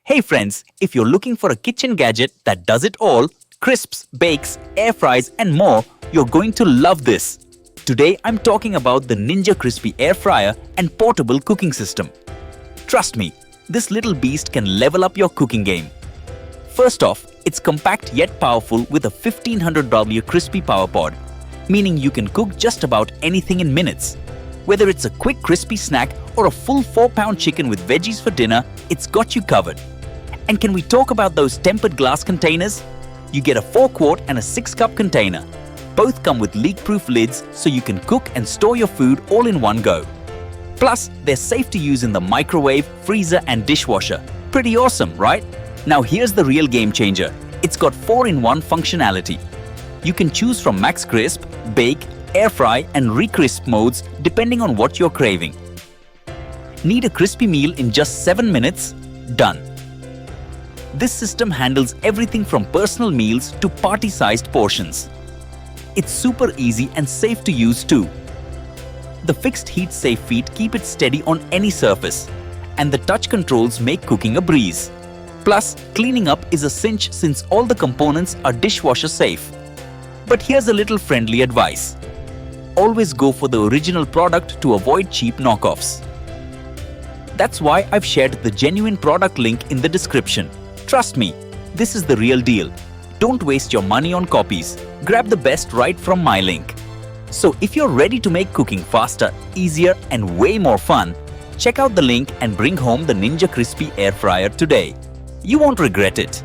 Hey friends, if you're looking for a kitchen gadget that does it all, crisps, bakes, air fries and more, you're going to love this. Today I'm talking about the Ninja Crispi air fryer and portable cooking system. Trust me, this little beast can level up your cooking game. First off, it's compact yet powerful with a 1500W Crispi PowerPod, meaning you can cook just about anything in minutes. Whether it's a quick crispy snack or a full 4-pound chicken with veggies for dinner, it's got you covered. And can we talk about those tempered glass containers? You get a 4-quart and a 6-cup container. Both come with leak-proof lids so you can cook and store your food all in one go. Plus, they're safe to use in the microwave, freezer and dishwasher. Pretty awesome, right? Now here's the real game changer. It's got 4-in-1 functionality. You can choose from max crisp, bake, air fry and recrisp modes depending on what you're craving. Need a crispy meal in just 7 minutes? Done. This system handles everything from personal meals to party-sized portions. It's super easy and safe to use too. The fixed heat-safe feet keep it steady on any surface, and the touch controls make cooking a breeze. Plus, cleaning up is a cinch since all the components are dishwasher-safe. But here's a little friendly advice. Always go for the original product to avoid cheap knockoffs. That's why I've shared the genuine product link in the description. Trust me, this is the real deal. Don't waste your money on copies. Grab the best right from my link. So if you're ready to make cooking faster, easier and way more fun, check out the link and bring home the Ninja Crispi air fryer today. You won't regret it.